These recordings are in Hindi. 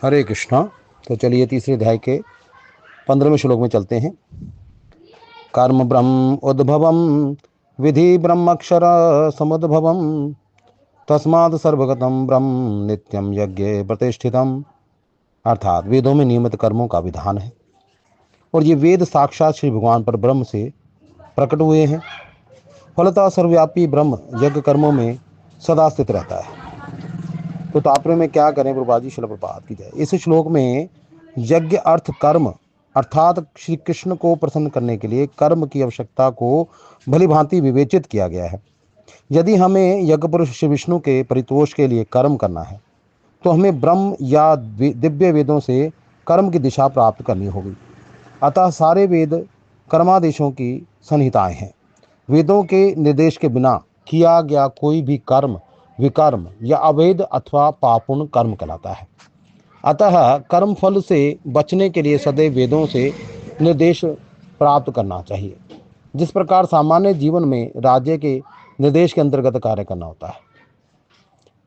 हरे कृष्णा। तो चलिए तीसरे अध्याय के 15वें श्लोक में चलते हैं। कर्म ब्रह्म उद्भवम विधि ब्रह्मक्षर समुद्भवम तस्मात् सर्वगतम ब्रह्म नित्यम यज्ञ प्रतिष्ठितम। अर्थात वेदों में नियमित कर्मों का विधान है और ये वेद साक्षात श्री भगवान पर ब्रह्म से प्रकट हुए हैं। फलतः सर्वव्यापी ब्रह्म यज्ञ कर्मों में सदा स्थित रहता है। तो तात्पर्य में क्या करें, प्रभुपाद जी शिल प्रपात की जाए। इस श्लोक में यज्ञ अर्थ कर्म अर्थात श्री कृष्ण को प्रसन्न करने के लिए कर्म की आवश्यकता को भली भांति विवेचित किया गया है। यदि हमें यज्ञ पुरुष श्री विष्णु के परितोष के लिए कर्म करना है तो हमें ब्रह्म या दिव्य वेदों से कर्म की दिशा प्राप्त करनी होगी। अतः सारे वेद कर्मादेशों की संहिताएं हैं। वेदों के निर्देश के बिना किया गया कोई भी कर्म विकर्म या अवैध अथवा पापूर्ण कर्म कहलाता है। अतः कर्म फल से बचने के लिए सदैव वेदों से निर्देश प्राप्त करना चाहिए। जिस प्रकार सामान्य जीवन में राज्य के निर्देश के अंतर्गत कार्य करना होता है।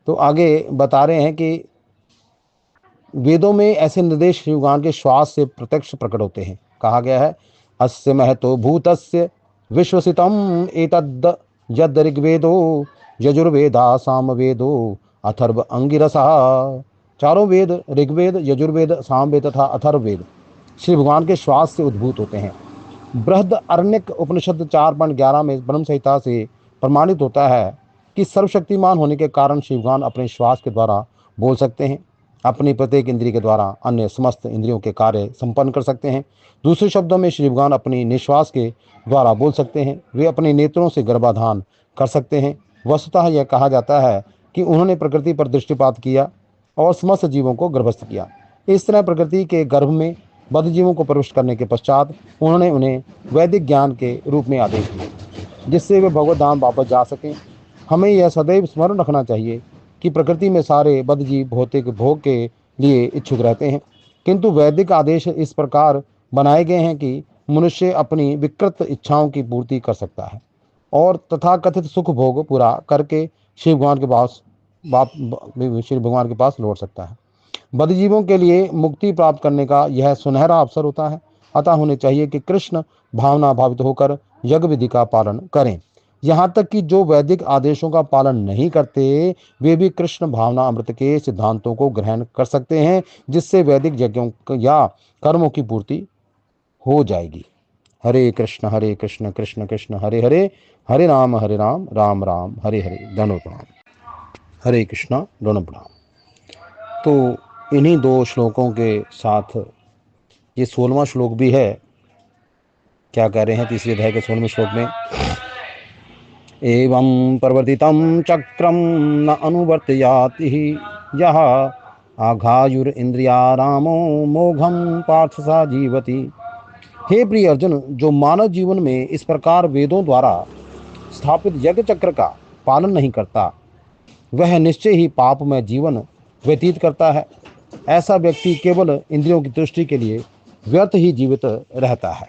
तो आगे बता रहे हैं कि वेदों में ऐसे निर्देश श्री भगवान के श्वास से प्रत्यक्ष प्रकट होते हैं। कहा गया है अस्य महतो भूतस्य विश्वसितम एतद् यद् ऋग्वेदो यजुर्वेदा सामवेदो अथर्व अंगिरसा। चारों वेद ऋग्वेद यजुर्वेद सामवेद तथा अथर्ववेद श्री भगवान के श्वास से उद्भूत होते हैं। बृहद अरण्यक उपनिषद 4.11 में ब्रह्म संहिता से प्रमाणित होता है कि सर्वशक्तिमान होने के कारण श्री भगवान अपने श्वास के द्वारा बोल सकते हैं। अपनी प्रत्येक इंद्रिय के द्वारा अन्य समस्त इंद्रियों के कार्य संपन्न कर सकते हैं। दूसरे शब्दों में श्री भगवान अपनी निश्वास के द्वारा बोल सकते हैं। वे अपने नेत्रों से गर्भाधान कर सकते हैं। वस्तुतः यह कहा जाता है कि उन्होंने प्रकृति पर दृष्टिपात किया और समस्त जीवों को गर्भस्थ किया। इस तरह प्रकृति के गर्भ में बद्ध जीवों को प्रविष्ट करने के पश्चात उन्होंने उन्हें वैदिक ज्ञान के रूप में आदेश दिए जिससे वे भगवत धाम वापस जा सकें। हमें यह सदैव स्मरण रखना चाहिए कि प्रकृति में सारे बद्ध जीव भौतिक भोग के लिए इच्छुक रहते हैं, किंतु वैदिक आदेश इस प्रकार बनाए गए हैं कि मनुष्य अपनी विकृत इच्छाओं की पूर्ति कर सकता है और तथाकथित सुख भोग पूरा करके श्री भगवान के पास लौट सकता है। बद्ध जीवों के लिए मुक्ति प्राप्त करने का यह सुनहरा अवसर होता है। अतः होने चाहिए कि कृष्ण भावना भावित होकर यज्ञ विधि का पालन करें। यहाँ तक कि जो वैदिक आदेशों का पालन नहीं करते वे भी कृष्ण भावना अमृत के सिद्धांतों को ग्रहण कर सकते हैं, जिससे वैदिक यज्ञों या कर्मों की पूर्ति हो जाएगी। हरे कृष्ण कृष्ण कृष्ण हरे हरे, हरे राम राम राम हरे हरे। दंडवत प्रणाम। हरे कृष्णा, दंडवत प्रणाम। तो इन्हीं दो श्लोकों के साथ ये 16वां श्लोक भी है। क्या कह रहे हैं तीसरे अध्याय के 16वें श्लोक में, एवं प्रवर्तितं चक्रम न अनुवर्तयाति यः आघायुरिंद्रियारामो मोघम पार्थ सा जीवति। हे प्रिय अर्जुन, जो मानव जीवन में इस प्रकार वेदों द्वारा स्थापित यज्ञ चक्र का पालन नहीं करता वह निश्चय ही पाप में जीवन व्यतीत करता है। ऐसा व्यक्ति केवल इंद्रियों की तुष्टि के लिए व्यर्थ ही जीवित रहता है।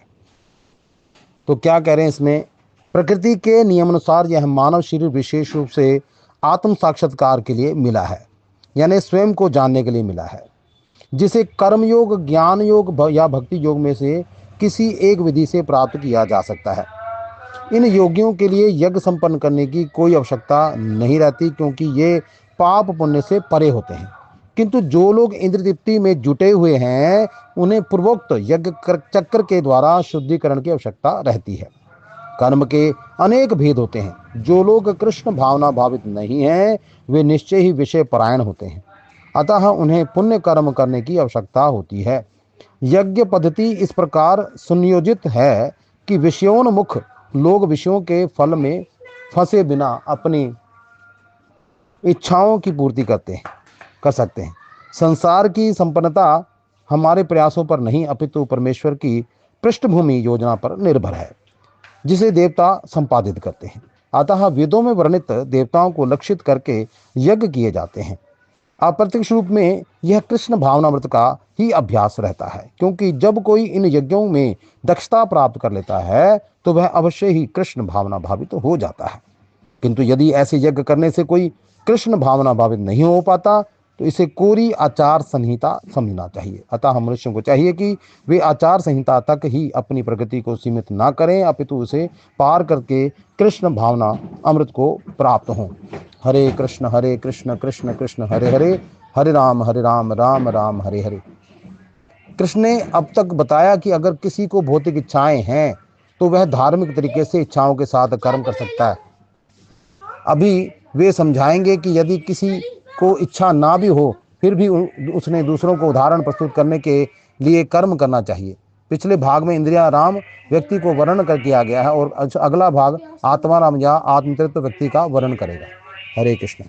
तो क्या कह रहे हैं इसमें, प्रकृति के नियमानुसार यह मानव शरीर विशेष रूप से आत्म साक्षात्कार के लिए मिला है, यानी स्वयं को जानने के लिए मिला है, जिसे कर्म योग, ज्ञान योग या भक्ति योग में से किसी एक विधि से प्राप्त किया जा सकता है। इन योगियों के लिए यज्ञ संपन्न करने की कोई आवश्यकता नहीं रहती, क्योंकि ये पाप पुण्य से परे होते हैं। किंतु जो लोग इंद्र तृप्ति में जुटे हुए हैं उन्हें पूर्वोक्त यज्ञ चक्र के द्वारा शुद्धिकरण की आवश्यकता रहती है। कर्म के अनेक भेद होते हैं। जो लोग कृष्ण भावना भावित नहीं हैं वे निश्चय ही विषय परायण होते हैं, अतः उन्हें पुण्य कर्म करने की आवश्यकता होती है। यज्ञ पद्धति इस प्रकार सुनियोजित है कि विषयोन्मुख लोग विषयों के फल में फंसे बिना अपनी इच्छाओं की पूर्ति कर सकते हैं। संसार की संपन्नता हमारे प्रयासों पर नहीं अपितु परमेश्वर की पृष्ठभूमि योजना पर निर्भर है, जिसे देवता संपादित करते हैं। अतः वेदों में वर्णित देवताओं को लक्षित करके यज्ञ किए जाते हैं। अप्रत्यक्ष रूप में यह कृष्ण भावनामृत का ही अभ्यास रहता है, क्योंकि जब कोई इन यज्ञों में दक्षता प्राप्त कर लेता है तो वह अवश्य ही कृष्ण भावना भावित हो जाता है। किंतु यदि ऐसे यज्ञ करने से कोई कृष्ण भावना भावित नहीं हो पाता तो इसे कोरी आचार संहिता समझना चाहिए। अतः मनुष्यों को चाहिए कि वे आचार संहिता तक ही अपनी प्रगति को सीमित ना करें, अपितु उसे पार करके कृष्ण भावना अमृत को प्राप्त हों। हरे कृष्ण कृष्ण कृष्ण हरे हरे, हरे राम राम राम हरे हरे। कृष्ण ने अब तक बताया कि अगर किसी को भौतिक इच्छाएं हैं तो वह धार्मिक तरीके से इच्छाओं के साथ कर्म कर सकता है। अभी वे समझाएंगे कि यदि किसी को इच्छा ना भी हो फिर भी उसने दूसरों को उदाहरण प्रस्तुत करने के लिए कर्म करना चाहिए। पिछले भाग में इंद्रिया राम व्यक्ति को वर्णन कर किया गया है और अगला भाग आत्मा राम या आत्मतत्व व्यक्ति का वर्णन करेगा। हरे कृष्ण।